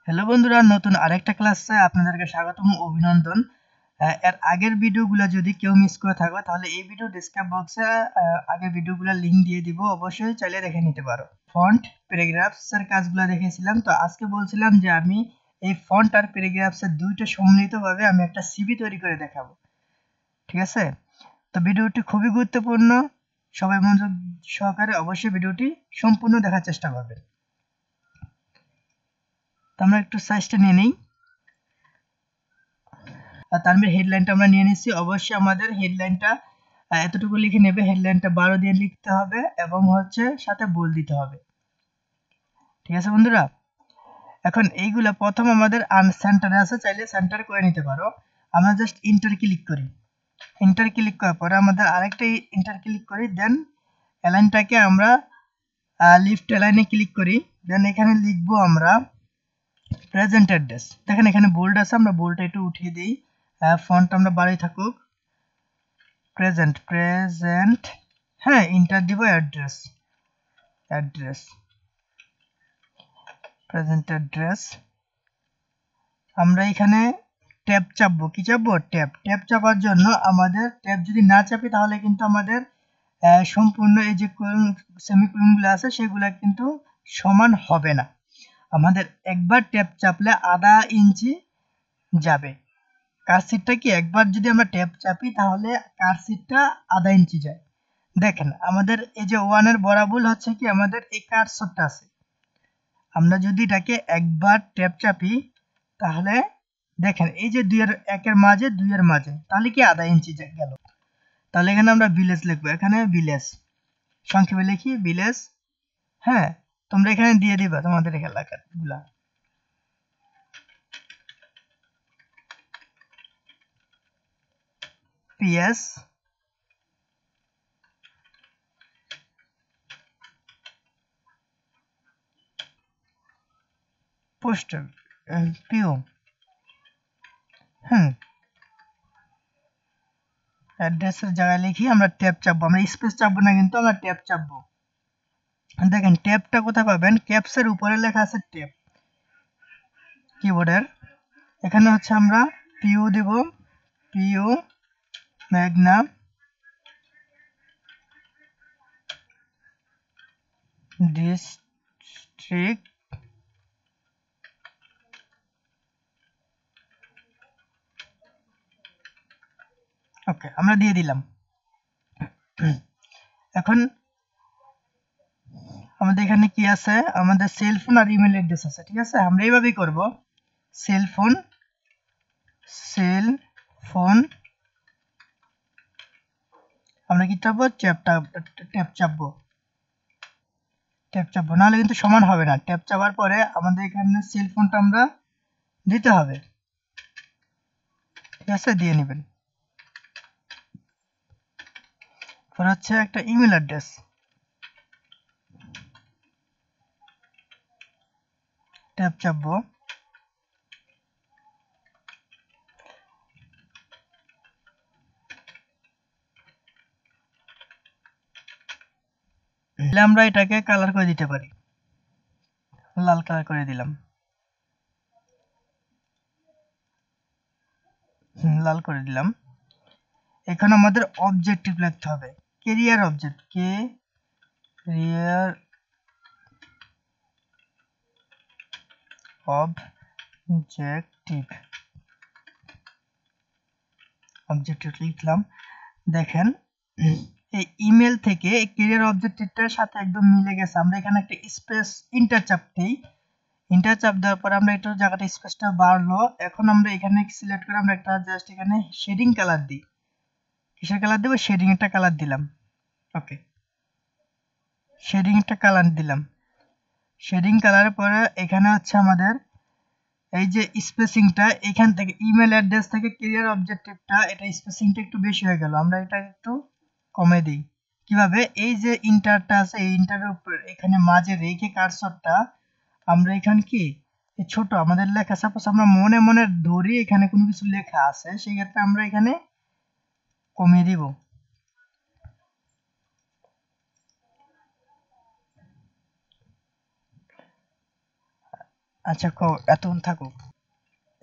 Hello বন্ধুরা, নতুন আরেকটা ক্লাসে আপনাদেরকে স্বাগতম ও অভিনন্দন। এর আগের ভিডিওগুলো যদি কেউ মিস করে থাকো তাহলে এই ভিডিও ডেসক্রিপশন বক্সে আগের ভিডিওগুলোর লিংক দিয়ে দিব, অবশ্যই চাইলে দেখে নিতে পারো। ফন্ট প্যারাগ্রাফস এর কাজগুলো দেখেছিলাম, তো আজকে বলছিলাম যে আমি এই ফন্ট আর প্যারাগ্রাফস এর দুইটা সম্মিলিতভাবে আমি একটা সিভি তৈরি করে দেখাবো। ঠিক আছে, তো ভিডিওটি খুবই গুরুত্বপূর্ণ, সবাই মনোযোগ সহকারে অবশ্যই ভিডিওটি সম্পূর্ণ দেখার চেষ্টা করবেন। তো আমরা একটু সাইজটা নিয়ে নিই। তানভীর হেডলাইনটা আমরা নিয়ে নিচ্ছি। অবশ্যই আমাদের হেডলাইনটা এতটুকু লিখে নেবে, হেডলাইনটা 12 দিয়ে লিখতে হবে এবং হচ্ছে সাথে বোল্ড দিতে হবে। ঠিক আছে বন্ধুরা, এখন এইগুলা প্রথম আমাদের আনসেন্টারে আছে, চাইলে সেন্টার করে নিতে পারো। আমরা জাস্ট ইন্টার ক্লিক করি, ইন্টার ক্লিক করার পরে আমাদের আরেকটা ইন্টার ক্লিক করি, দেন অ্যালাইনটাকে আমরা লিফট অ্যালাইনে ক্লিক করি, দেন এখানে লিখবো আমরা প্রেজেন্ট অ্যাড্রেস। দেখেন এখানে বোল্ড আছে, আমরা বোল্ডটা একটু উঠিয়ে দিই, ফন্ট আমরা বাড়াই থাকুক। প্রেজেন্ট, হ্যাঁ, ইন্টার দিব অ্যাড্রেস, প্রেজেন্ট অ্যাড্রেস। আমরা এখানে ট্যাব চাপবো, কি চাপবো? ট্যাব চাপার জন্য আমাদের ট্যাব যদি না চাপি তাহলে কিন্তু আমাদের সম্পূর্ণ এই যে সেমিকোলনগুলো আছে সেগুলো কিন্তু সমান হবে না। আমাদের একবার ট্যাব চাপলে আধা ইঞ্চি যাবে। কার্সিটটা কি একবার যদি আমরা ট্যাব চাপি তাহলে কার্সিটটা আধা ইঞ্চি যায়। দেখেন আমাদের এই যে 1 এর বরাবর হচ্ছে কি আমাদের এই কার্সরটা আছে, আমরা যদি এটাকে একবার ট্যাব চাপি তাহলে দেখেন এই যে 2 এর 1 এর মাঝে 2 এর মাঝে তাহলে কি আধা ইঞ্চি গেল। তাহলে এখানে আমরা ভিলেজ লিখবো, এখানে ভিলেজ সংক্ষেপে লিখি ভিলেজ। হ্যাঁ, তোমরা এখানে দিয়ে দিবা তোমাদের এলাকাগুলা। পিএস পোস্ট পিও, অ্যাড্রেসের জায়গায় লিখি আমরা ট্যাব চাপবো, আমরা স্পেস চাপবো না, কিন্তু আমরা ট্যাব চাপবো। দেখেন ট্যাবটা কোথায় পাবেন? ক্যাপসের উপরে লেখা আছে ট্যাব কিবোর্ডের, এখানে হচ্ছে আমরা পিও দেব, পিও ম্যাগনা ডিস্ট্রিক্ট ওকে, আমরা দিয়ে দিলাম। এখন আমাদের এখানে কি আছে? আমাদের সেল ফোন আর ইমেল অ্যাড্রেস আছে। ঠিক আছে, আমরা এইভাবেই করব। সেল ফোন আমরা কি চাপবো? ট্যাব চাপবো, নাহলে কিন্তু সমান হবে না। ট্যাব চাপার পরে আমাদের এখানে সেল ফোনটা আমরা দিতে হবে। ঠিক আছে, দিয়ে নেবেন। পরে হচ্ছে একটা ইমেল অ্যাড্রেস, ট্যাব চাপবো, আমরা এটাকে কালার করে দিতে পারি, লাল কালার করে দিলাম, লাল করে দিলাম। এখানে আমাদের অবজেক্টিভ লিখতে হবে, ক্যারিয়ার অবজেক্ট, ক্যারিয়ার অবজেক্টিভ লিখলাম। দেখেন এই ইমেল থেকে ক্যারিয়ার অবজেক্টিভটার সাথে একদম মিলে গেছে। আমরা এখানে একটা স্পেস ইন্টার চাপ দেই, ইন্টার চাপ দেওয়ার পর আমরা একটু জায়গাটা স্পেসটা বাড়লো। এখন আমরা এখানে সিলেক্ট করে আমরা একটা জাস্ট এখানে শেডিং কালার দিই। কিসের কালার দেব? শেডিং একটা কালার দিলাম। ওকে, শেডিং একটা কালার দিলাম। শেডিং কালারের পরে এখানে হচ্ছে আমাদের এই যে স্পেসিংটা, এখান থেকে ইমেল অ্যাড্রেস থেকে ক্যারিয়ার অবজেক্টিভটা, এটা স্পেসিংটা একটু বেশি হয়ে গেল, আমরা এটা একটু কমে দিই। কিভাবে? এই যে ইন্টারটা আছে এই ইন্টারের উপর এখানে মাঝে রেখে কার্সরটা আমরা এখানে কি ছোট আমাদের লেখা, সাপোজ আমরা মনে মনে ধরি এখানে কোনো কিছু লেখা আছে, সেই ক্ষেত্রে আমরা এখানে কমিয়ে দিব। আচ্ছা এতক্ষণ থাকুক।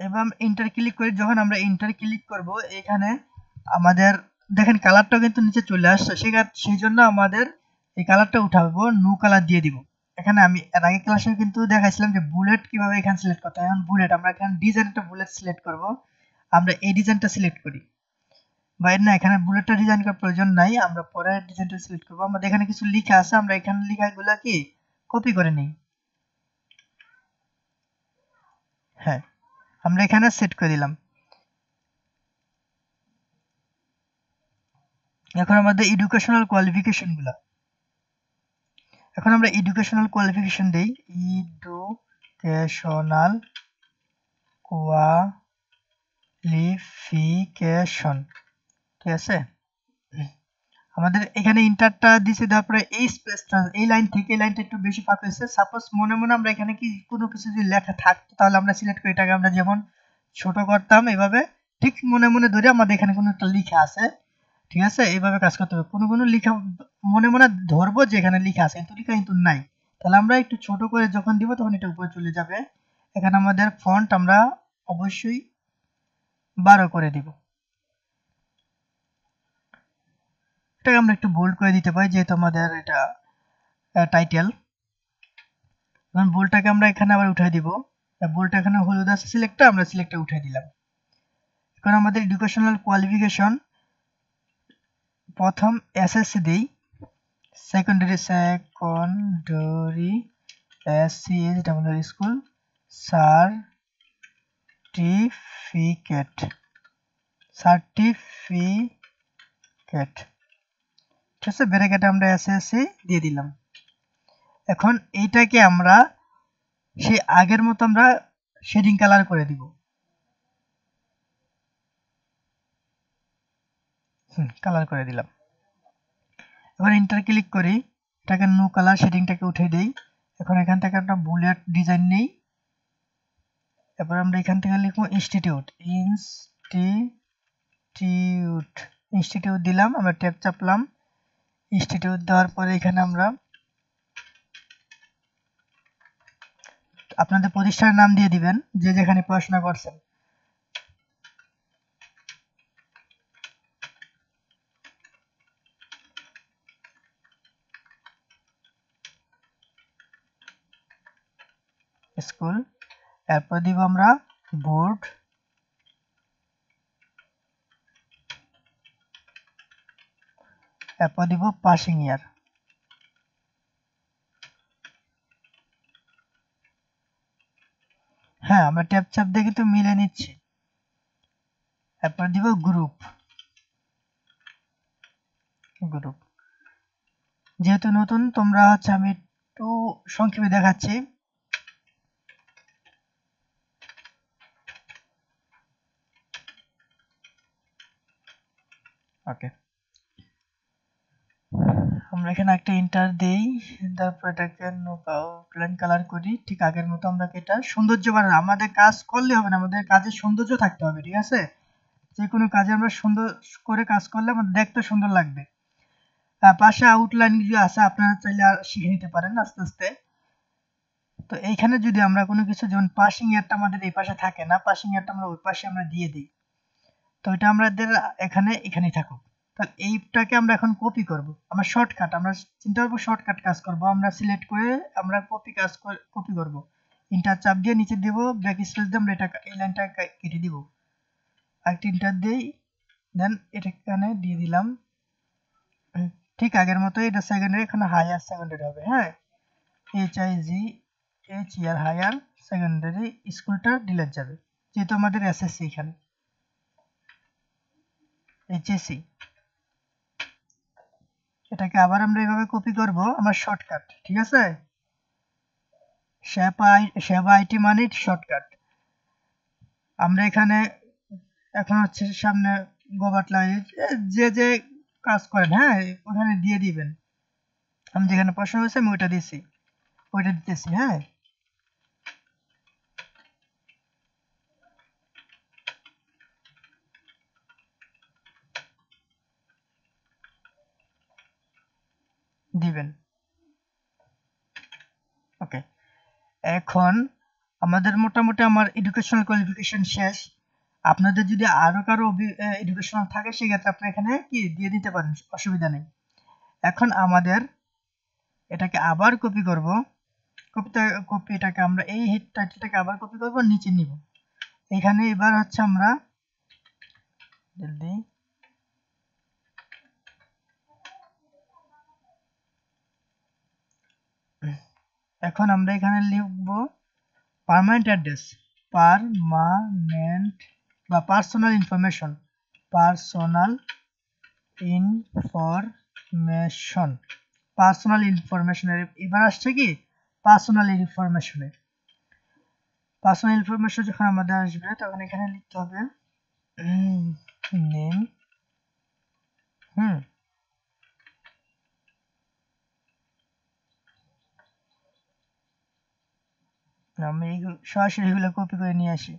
এবার ইন্টার ক্লিক করে যখন আমরা ইন্টার ক্লিক করব এখানে আমাদের দেখেন কালারটাও কিন্তু নিচে চলে আসছে, সেই জন্য আমাদের এই কালারটা উঠাবো, নো কালার দিয়ে দিব। এখানে আমি এর আগে ক্লাসে কিন্তু দেখাইছিলাম যে বুলেট কিভাবে এখানে সিলেক্ট করতে হয়। এখন বুলেট আমরা এখানে ডিজাইনটা বুলেট সিলেক্ট করব, আমরা এই ডিজাইনটা সিলেক্ট করি। বা না, এখানে বুলেটটা ডিজাইন করার প্রয়োজন নাই, আমরা পরে ডিজাইনটা সিলেক্ট করব। আমাদের এখানে কিছু লেখা আছে, আমরা এখানে লেখাগুলো কি কপি করে নিই। হ্যাঁ, আমরা এখানে সেট করে দিলাম। এখন আমাদের এডুকেশনাল কোয়ালিফিকেশন গুলা, এখন আমরা এডুকেশনাল কোয়ালিফিকেশন দেই, এডুকেশনাল কোয়ালিফিকেশন, ঠিক আছে। আমাদের এখানে ইন্টারটা দিছে, তারপরে এই স্পেসটা, এই লাইন থেকে এই লাইনটা একটু বেশি ফাঁক হয়েছে। সাপোজ মনে মনে আমরা এখানে কি কোনো কিছু যদি লেখা থাকতো তাহলে আমরা সিলেক্ট করে এটাকে আমরা যেমন ছোট করতাম এভাবে, ঠিক মনে মনে ধরে আমাদের এখানে কোনো একটা লেখা আছে, ঠিক আছে, এইভাবে কাজ করতে হবে। কোনো লেখা মনে মনে ধরবো যে এখানে লেখা আছে, কিন্তু লেখা কিন্তু নাই, তাহলে আমরা একটু ছোট করে যখন দিব তখন এটা উপরে চলে যাবে। এখানে আমাদের ফন্ট আমরা অবশ্যই 12 করে দিব। এটাকে আমরা একটু বোল্ড করে দিতে পারি যেহেতু আমাদের এটা টাইটেল। এখন বোল্ডটাকে আমরা এখানে আবার উঠাই দিব, বোল্ডটা এখানে হলুদ আছে সিলেক্টটা, আমরা সিলেক্টটা উঠাই দিলাম। এখন আমাদের এডুকেশনাল কোয়ালিফিকেশন প্রথম এসএসসি দেই, সেকেন্ডারি এসসি স্কুল সার্টিফিকেট, ঠিক আছে, ব্র্যাকেটে আমরা এসএসসি দিয়ে দিলাম। এখন এইটাকে আমরা সেই আগের মতো আমরা শেডিং কালার করে দিব। কালার করে দিলাম। এবার ইন্টার ক্লিক করি, এটাকে নো কালার শেডিংটাকে উঠে দেই। এখন এখান থেকে একটা বুলেট ডিজাইন নেই, এবার আমরা এখান থেকে লিখবো ইনস্টিটিউট দিলাম, আমরা ট্যাব চাপলাম, ইনস্টিটিউট দেওয়ার পরে এখানে আমরা আপনাদের প্রতিষ্ঠানের নাম দিয়ে দিবেন যে যেখানে পড়াশোনা করছেন। স্কুল, এরপর দিব আমরা বোর্ড, এরপর দিব পাসিং ইয়ার। হ্যাঁ, আমরা ট্যাব চাপ দিয়ে কিন্তু মিলে নিচ্ছি। এরপর দিব গ্রুপ, যেহেতু নতুন তোমরা হচ্ছে আমি একটু সংক্ষেপে দেখাচ্ছি। ওকে, আমরা এখানে একটা ইন্টার দেই, তারপর এটাকে প্লেন কালার করি, ঠিক আগের মতো। আমরা এটা সৌন্দর্য বাড়ানো, আমাদের কাজ করলে হবে না, আমাদের কাজে সৌন্দর্য থাকতে হবে, ঠিক আছে। যে কোনো কাজে আমরা সুন্দর করে কাজ করলে আমাদের দেখতে সুন্দর লাগবে। পাশে আউটলাইন যে আছে আপনারা চাইলে আর শিখে নিতে পারেন আস্তে আস্তে। তো এইখানে যদি আমরা কোনো কিছু, যেমন পাসিং ইয়ারটা আমাদের এই পাশে থাকে না, পাসিং ইয়ারটা আমরা ওই পাশে আমরা দিয়ে দিই, তো এটা আমাদের এখানেই থাকুক। তাহলে এইটাকে আমরা এখন কপি করব, আমরা শর্টকাট, আমরা চিন্তা করবো শর্টকাট কাজ করব। আমরা সিলেক্ট করে আমরা কপি করব, ইন্টার চাপ দিয়ে নিচে দেব, ব্যাক স্পেস দিয়ে আমরা এটা এই লাইনটা কেটে দিব, আরেকটা ইন্টার দেই, দেন এটা এখানে দিয়ে দিলাম। ঠিক আগের মতো এটা সেকেন্ডারি, এখানে হায়ার সেকেন্ডারি হবে। হ্যাঁ, HIGHER হায়ার সেকেন্ডারি স্কুলটা ডিলিট যাবে, যেহেতু আমাদের এসএসসি এখানে HSC। এটাকে আবার আমরা এইভাবে কপি করব, আমার শর্টকাট, ঠিক আছে। সেবা আইটি মানে শর্টকাট। আমরা এখানে এখন হচ্ছে সামনে গোবাট লাইট যে যে কাজ করেন, হ্যাঁ, ওখানে দিয়ে দিবেন। আমি যেখানে প্রশ্ন হয়েছে আমি ওইটা দিছি, ওইটা দিতেছি। হ্যাঁ, দিবেন। ওকে, এখন আমাদের মোটামুটি আমার এডুকেশনাল কোয়ালিফিকেশন শেষ। আপনাদের যদি আরো কারো এডুকেশনাল থাকে সেক্ষেত্রে আপনি এখানে কি দিয়ে দিতে পারেন, অসুবিধা নেই। এখন আমাদের এটাকে আবার কপি করব। এটাকে আমরা এই হেড টাইটেলটাকে আবার কপি করব, নিচে নিব। এখানে এবার হচ্ছে আমরা জলদি এখন আমরা এখানে লিখব পার্মানেন্ট অ্যাড্রেস, পার্মানেন্ট বা personal information, personal information, personal ইনফরমেশনের এবার আসছে কি পার্সোনাল ইনফরমেশনে। পার্সোনাল ইনফরমেশন যখন আমাদের আসবে তখন এখানে লিখতে হবে নেম, আমি সরাসরি এগুলো কপি করে নিয়ে আসি।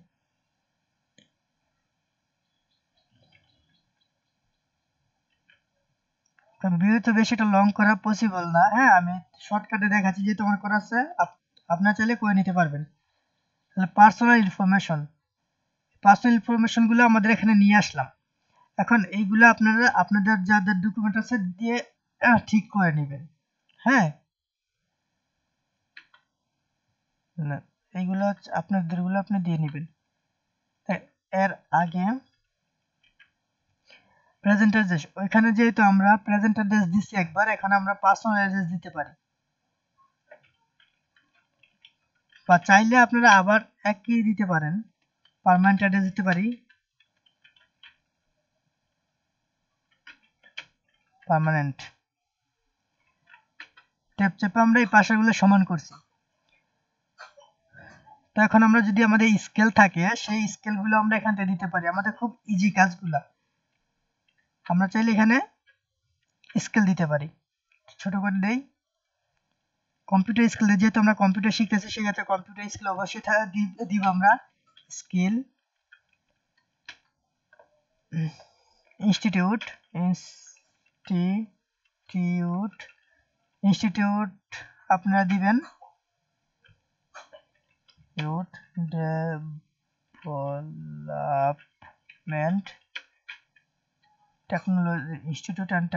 ভিডিও তো বেশি একটা লং করা পসিবল না, হ্যাঁ আমি শর্টকাটে দেখাচ্ছি, যে তোমার করা আছে আপনারা চাইলে করে নিতে পারবেন। তাহলে পার্সোনাল ইনফরমেশন গুলো আমাদের এখানে নিয়ে আসলাম। এখন এইগুলো আপনারা আপনাদের যাদের ডকুমেন্ট আছে দিয়ে ঠিক করে নেবেন। হ্যাঁ, না এইগুলো আপনাদেরগুলো আপনি দিয়ে নেবেন। এর আগে প্রেজেন্ট অ্যাড্রেস, ওইখানে যেহেতু আমরা প্রেজেন্ট অ্যাড্রেস দিচ্ছি একবার, এখন আমরা পার্সোনাল অ্যাড্রেস দিতে পারি, বা চাইলে আপনারা আবার একই দিতে পারেন, পার্মানেন্ট অ্যাড্রেস দিতে পারি, পার্মানেন্ট ট্যাপ চেপে আমরা এই পাশাগুলো সমান করছি। তো এখন আমরা যদি আমাদের স্কেল থাকে সেই স্কেলগুলো আমরা এখান থেকে দিতে পারি, আমাদের খুব ইজি কাজগুলা। আমরা চাইলে এখানে স্কেল দিতে পারি, ছোট করে দেই কম্পিউটার স্কেল, যেহেতু আমরা কম্পিউটার শিখতেছি সেক্ষেত্রে কম্পিউটার স্কেল অবশ্যই দিব আমরা। স্কেল ইনস্টিটিউট ইনস্টিটিউট আপনারা দিবেন development technology institute and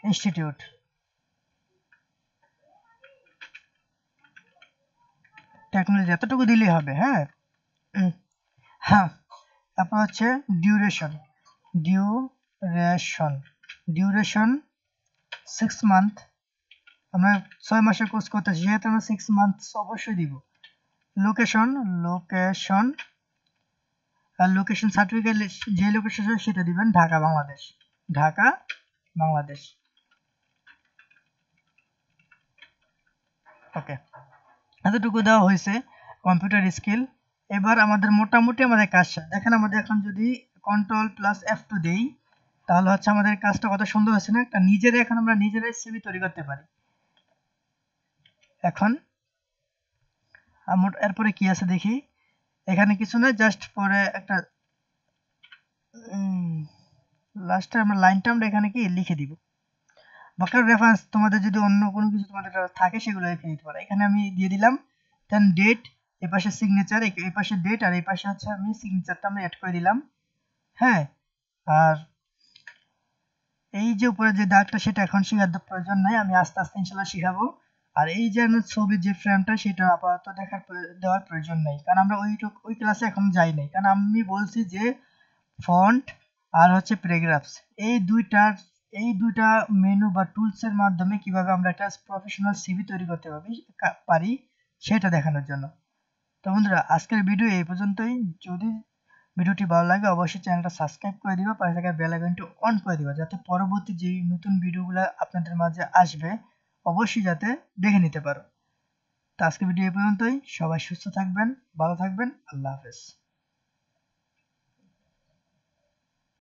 institute technology এতটুকু দিলেই হবে। হ্যাঁ, হ্যাঁ, তারপর হচ্ছে ডিউরেশন 6 মান্থ, আমরা 6 মাসের কোর্স করতেছি সেহেতু আমরা 6 মান্থ অবশ্যই দিব। লোকেশন আর লোকেশন সার্টিফিকেট যে লোকেশন সেটা দিবেন ঢাকা বাংলাদেশ। ওকে, এতটুকু দেওয়া হয়েছে কম্পিউটার স্কিল। এবার আমাদের মোটামুটি আমাদের কাজ শেষ। দেখেন আমাদের এখন যদি Ctrl+F2 দেই তাহলে হচ্ছে আমাদের কাজটা কত সুন্দর হচ্ছে না, একটা এখন আমরা নিজেরাই সিভি তৈরি করতে পারি। এখন এরপরে কি আছে দেখি, এখানে কিছু না, জাস্ট পরে একটা লাস্টে আমরা লাইনটা আমরা এখানে কি লিখে দিব। বাকি রেফারেন্স তোমাদের যদি অন্য কোনো কিছু তোমাদের থাকে সেগুলো লিখে দিতে পারো। এখানে আমি দিয়ে দিলাম দেন ডেট, এই পাশে সিগনেচার, এই পাশে ডেট, আর এই পাশে হচ্ছে আমি সিগনেচারটা আমরা অ্যাড করে দিলাম। হ্যাঁ, আর এই যে উপরে যে দাগটা সেটা এখন শেখার প্রয়োজন নাই, আমি আস্তে আস্তে ইনশাআল্লাহ শিখাবো। আর এই যে ছবির যে ফ্রেমটা সেটা আপাতত দেওয়ার প্রয়োজন নাই, কারণ আমরা ওই ক্লাসে এখন যাই নাই, কারণ আমি বলছি যে ফন্ট আর হচ্ছে প্যারাগ্রাফস এই দুইটা মেনু বা টুলস এর মাধ্যমে কিভাবে আমরা একটা প্রফেশনাল সিভি তৈরি করতে পারি সেটা দেখানোর জন্য। তো বন্ধুরা আজকের ভিডিও এই পর্যন্তই। যদি ভিডিওটি ভালো লাগে অবশ্যই চ্যানেলটা সাবস্ক্রাইব করে দিবা, পাশে থাকা বেল আইকনটি অন করে দিবা, যাতে পরবর্তী যে নতুন ভিডিওগুলো আপনাদের মাঝে আসবে অবশ্যই যাতে দেখে নিতে পারো। তো আজকের ভিডিও এই পর্যন্তই, সবাই সুস্থ থাকবেন, ভালো থাকবেন, আল্লাহ হাফেজ।